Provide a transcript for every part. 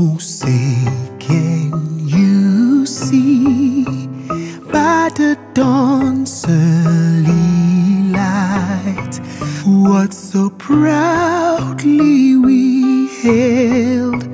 Oh, say, can you see by the dawn's early light what so proudly we hailed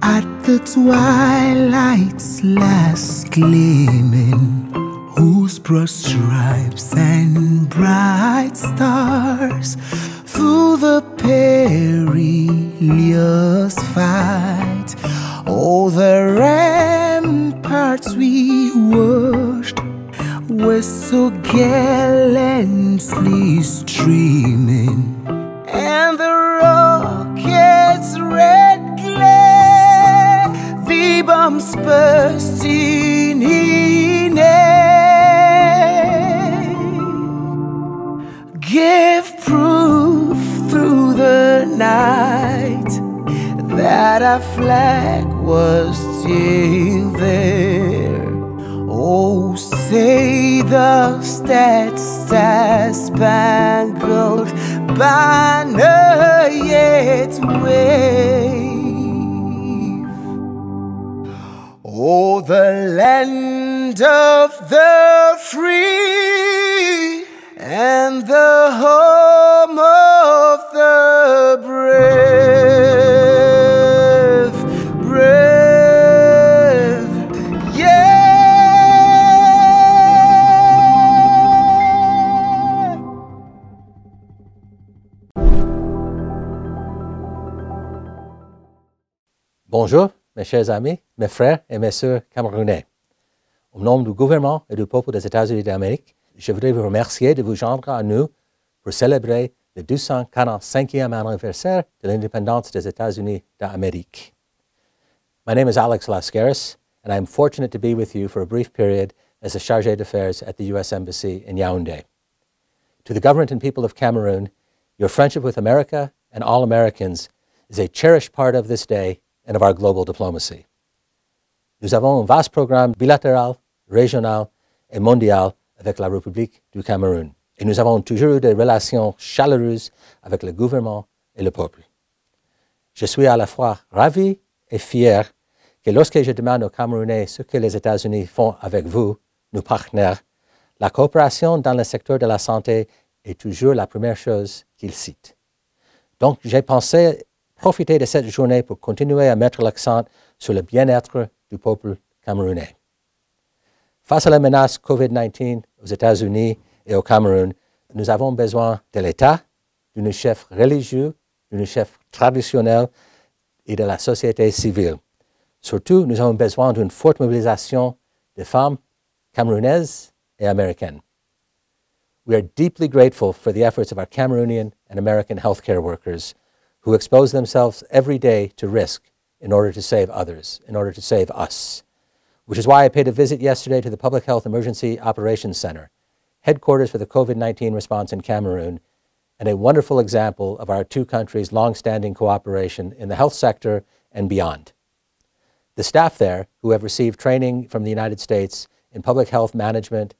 at the twilight's last gleaming, whose broad stripes and bright stars through the perilous fight, oh, the ramparts we watched were so gallantly streaming, and the rocket's red glare, the bombs bursting in air, gave proof through the night that our flag was still there. Oh, say the star-spangled banner yet wave. Oh, the land of the free and the home of the brave, brave, yeah. Bonjour, mes chers amis, mes frères et mes sœurs camerounais. Au nom du gouvernement et du peuple des États-Unis d'Amérique, je voudrais vous remercier de vous joindre à nous pour célébrer le 245e anniversaire de l'indépendance des États-Unis d'Amérique. My name is Alex Lascaris, and I am fortunate to be with you for a brief period as a chargé d'affaires at the U.S. Embassy in Yaoundé. To the government and people of Cameroon, your friendship with America and all Americans is a cherished part of this day and of our global diplomacy. Nous avons un vaste programme bilatéral, régional et mondial avec la République du Cameroun. Et nous avons toujours eu des relations chaleureuses avec le gouvernement et le peuple. Je suis à la fois ravi et fier que lorsque je demande aux Camerounais ce que les États-Unis font avec vous, nos partenaires, la coopération dans le secteur de la santé est toujours la première chose qu'ils citent. Donc, j'ai pensé profiter de cette journée pour continuer à mettre l'accent sur le bien-être du peuple camerounais. Face à la menace COVID-19 aux États-Unis et au Cameroun, nous avons besoin de l'État, d'un chef religieux, d'un chef traditionnel et de la société civile. Surtout, nous avons besoin d'une forte mobilisation de femmes camerounaises et américaines. We are deeply grateful for the efforts of our Cameroonian and American healthcare workers who expose themselves every day to risk in order to save others, in order to save us. Which is why I paid a visit yesterday to the Public Health Emergency Operations Center, headquarters for the COVID-19 response in Cameroon, and a wonderful example of our two countries' long-standing cooperation in the health sector and beyond. The staff there, who have received training from the United States in public health management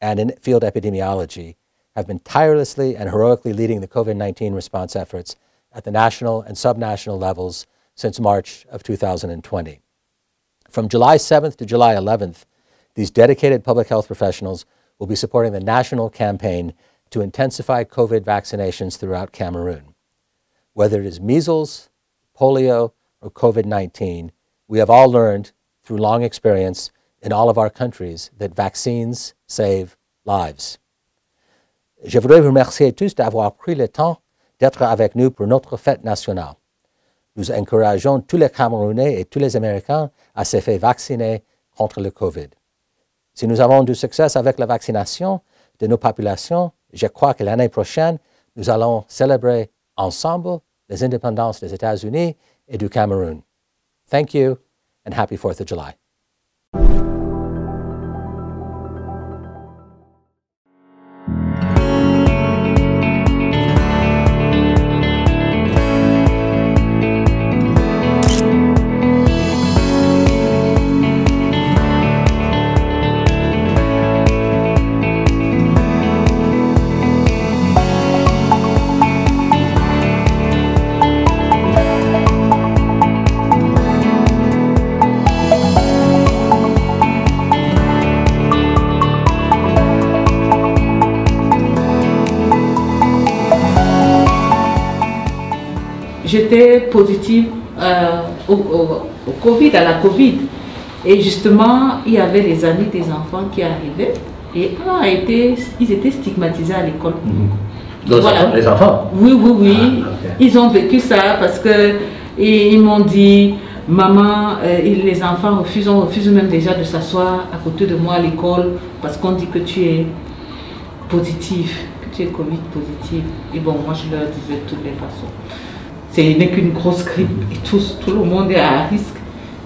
and in field epidemiology, have been tirelessly and heroically leading the COVID-19 response efforts at the national and subnational levels since March of 2020. From July 7th to July 11th, these dedicated public health professionals will be supporting the national campaign to intensify COVID vaccinations throughout Cameroon. Whether it is measles, polio, or COVID-19, we have all learned through long experience in all of our countries that vaccines save lives. Je voudrais vous remercier tous d'avoir pris le temps d'être avec nous pour notre fête nationale. Nous encourageons tous les Camerounais et tous les Américains à se faire vacciner contre le COVID. Si nous avons du succès avec la vaccination de nos populations, je crois que l'année prochaine, nous allons célébrer ensemble les indépendances des États-Unis et du Cameroun. Thank you and happy 4th of July. j'étais positive au Covid, à la Covid. Et justement, il y avait les amis des enfants qui arrivaient et ils étaient stigmatisés à l'école. Les enfants? Oui. Ah, okay. Ils ont vécu ça parce que ils m'ont dit, maman, les enfants refusent même déjà de s'asseoir à côté de moi à l'école parce qu'on dit que tu es positif, que tu es Covid positif. Et bon, moi je leur disais de toutes les façons. Ce n'est qu'une grosse grippe et tout le monde est à risque.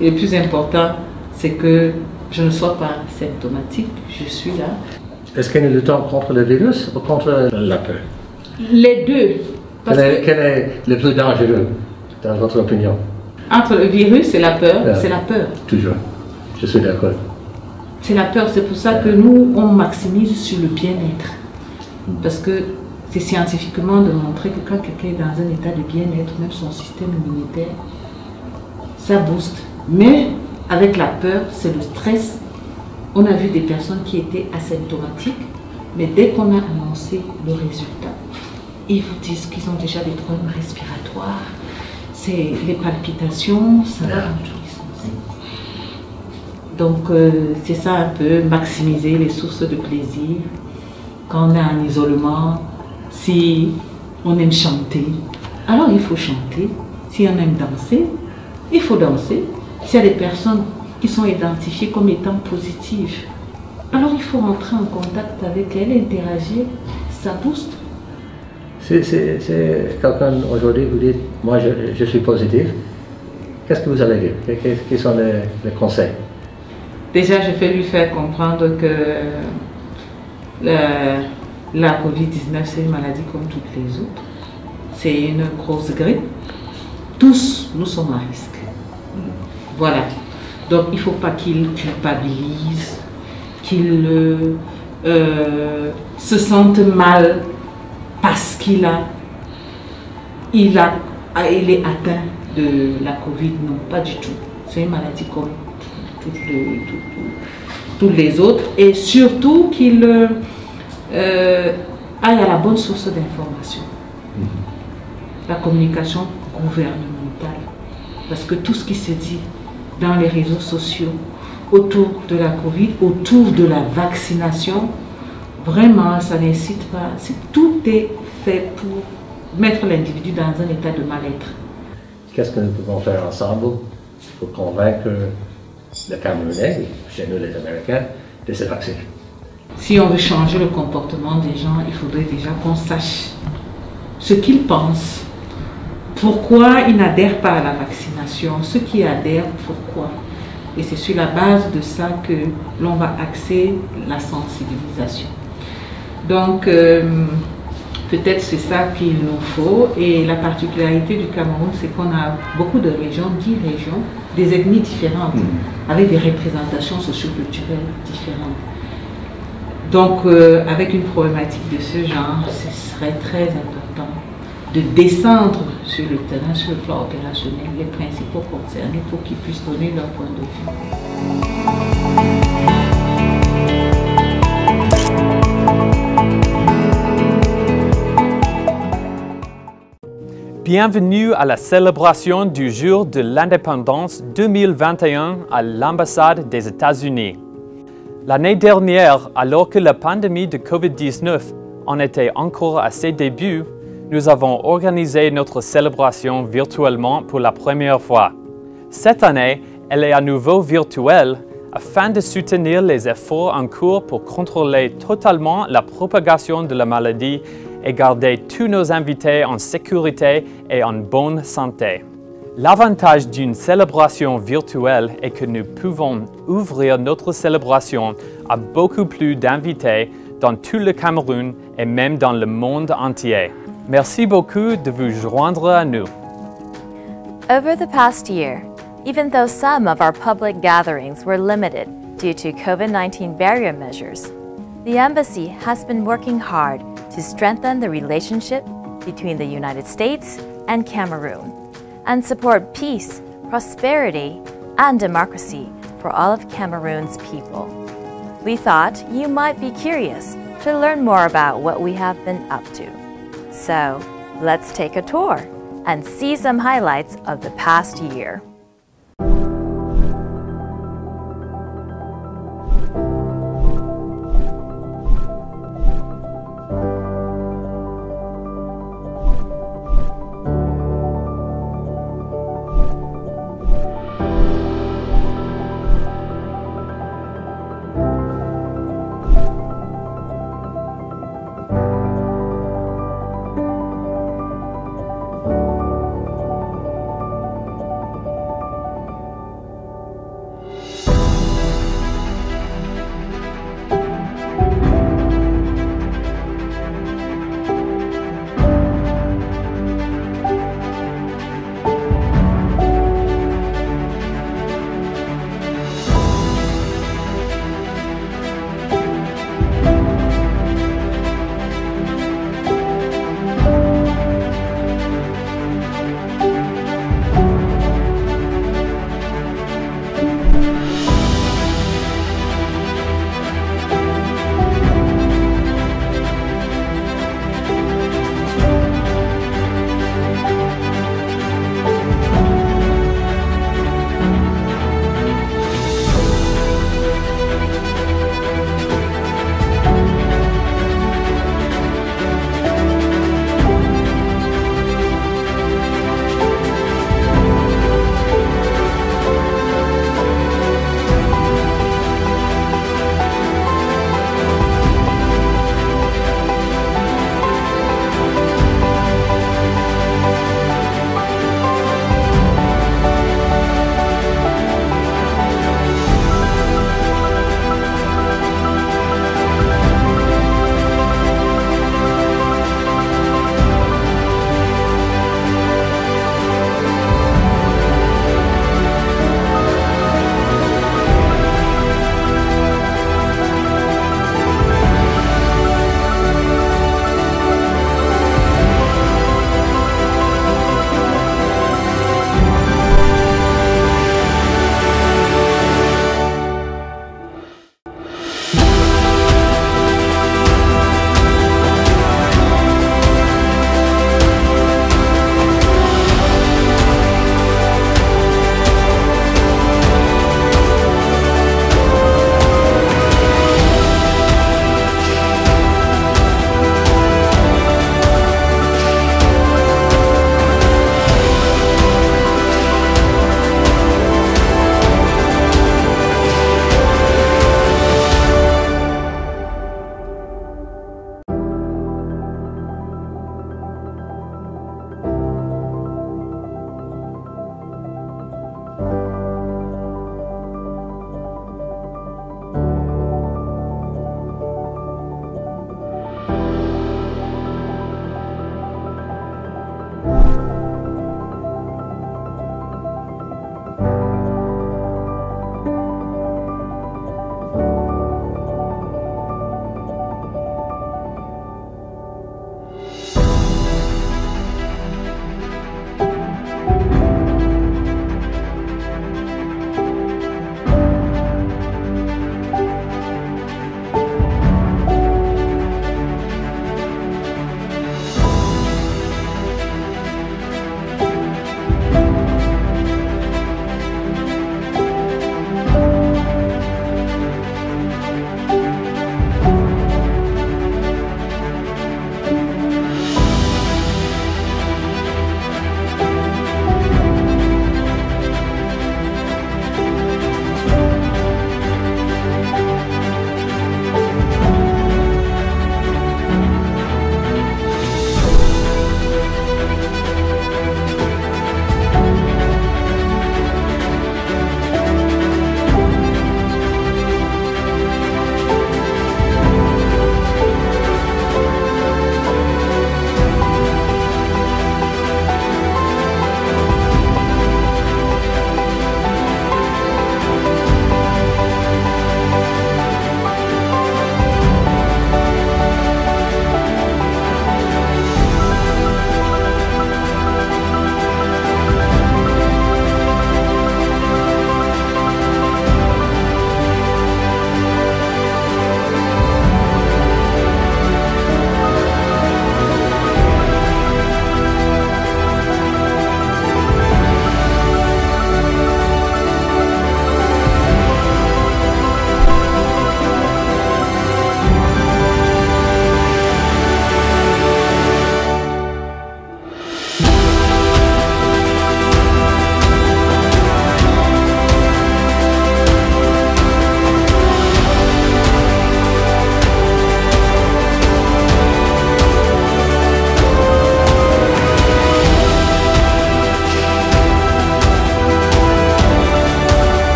Et le plus important, c'est que je ne sois pas symptomatique, je suis là. Est-ce que nous luttons contre le virus ou contre la peur? Les deux. Quel est le plus dangereux, dans votre opinion? Entre le virus et la peur, c'est la peur. Toujours, je suis d'accord. C'est la peur, c'est pour ça que nous, on maximise sur le bien-être. Parce que c'est scientifiquement démontré que quand quelqu'un est dans un état de bien-être, même son système immunitaire, ça booste. Mais avec la peur, c'est le stress. On a vu des personnes qui étaient asymptomatiques, mais dès qu'on a annoncé le résultat, ils vous disent qu'ils ont déjà des problèmes respiratoires, c'est les palpitations, ça va dans tous les sens. Donc c'est ça un peu, maximiser les sources de plaisir. Quand on est en isolement, si on aime chanter, alors il faut chanter. Si on aime danser, il faut danser. S'il y a des personnes qui sont identifiées comme étant positives, alors il faut rentrer en contact avec elles, interagir, ça booste. C'est quelqu'un aujourd'hui vous dit, moi je suis positif. Qu'est-ce que vous allez dire? Quels sont les conseils? Déjà, je vais lui faire comprendre que la Covid-19, c'est une maladie comme toutes les autres. C'est une grosse grippe. Tous, nous sommes à risque. Voilà. Donc, il ne faut pas qu'il culpabilise, qu'il se sente mal parce qu'il est atteint de la Covid. Non, pas du tout. C'est une maladie comme toutes les autres. Et surtout qu'il aille à la bonne source d'information. La communication gouvernementale. Parce que tout ce qui se dit dans les réseaux sociaux autour de la Covid, autour de la vaccination, vraiment, ça n'incite pas. Tout est fait pour mettre l'individu dans un état de mal-être. Qu'est-ce que nous pouvons faire ensemble pour convaincre les Camerounais, chez nous les Américains, de se vacciner? Si on veut changer le comportement des gens, il faudrait déjà qu'on sache ce qu'ils pensent. Pourquoi ils n'adhèrent pas à la vaccination? Ceux qui adhèrent, pourquoi? Et c'est sur la base de ça que l'on va axer la sensibilisation. Donc, peut-être c'est ça qu'il nous faut. Et la particularité du Cameroun, c'est qu'on a beaucoup de régions, 10 régions, des ethnies différentes, avec des représentations socioculturelles différentes. Donc, avec une problématique de ce genre, ce serait très important de descendre sur le terrain, sur le plan opérationnel, les principaux concernés pour qu'ils puissent donner leur point de vue. Bienvenue à la célébration du jour de l'indépendance 2021 à l'ambassade des États-Unis. L'année dernière, alors que la pandémie de COVID-19 en était encore à ses débuts, nous avons organisé notre célébration virtuellement pour la première fois. Cette année, elle est à nouveau virtuelle afin de soutenir les efforts en cours pour contrôler totalement la propagation de la maladie et garder tous nos invités en sécurité et en bonne santé. L'avantage d'une célébration virtuelle est que nous pouvons ouvrir notre célébration à beaucoup plus d'invités dans tout le Cameroun et même dans le monde entier. Merci beaucoup de vous joindre à nous. Over the past year, even though some of our public gatherings were limited due to COVID-19 barrier measures, the Embassy has been working hard to strengthen the relationship between the United States and Cameroon and support peace, prosperity, and democracy for all of Cameroon's people. We thought you might be curious to learn more about what we have been up to. So, let's take a tour. and see some highlights of the past year.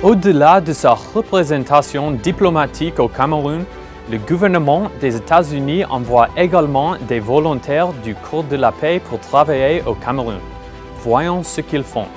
Au-delà de sa représentation diplomatique au Cameroun, le gouvernement des États-Unis envoie également des volontaires du Corps de la paix pour travailler au Cameroun. Voyons ce qu'ils font.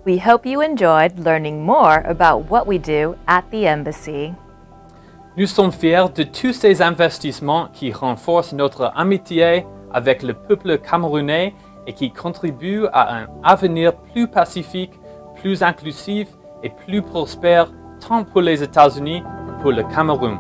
We hope you enjoyed learning more about what we do at the Embassy. Nous sommes fiers de tous ces investissements qui renforcent notre amitié avec le peuple camerounais et qui contribuent à un avenir plus pacifique, plus inclusif et plus prospère tant pour les États-Unis que pour le Cameroun.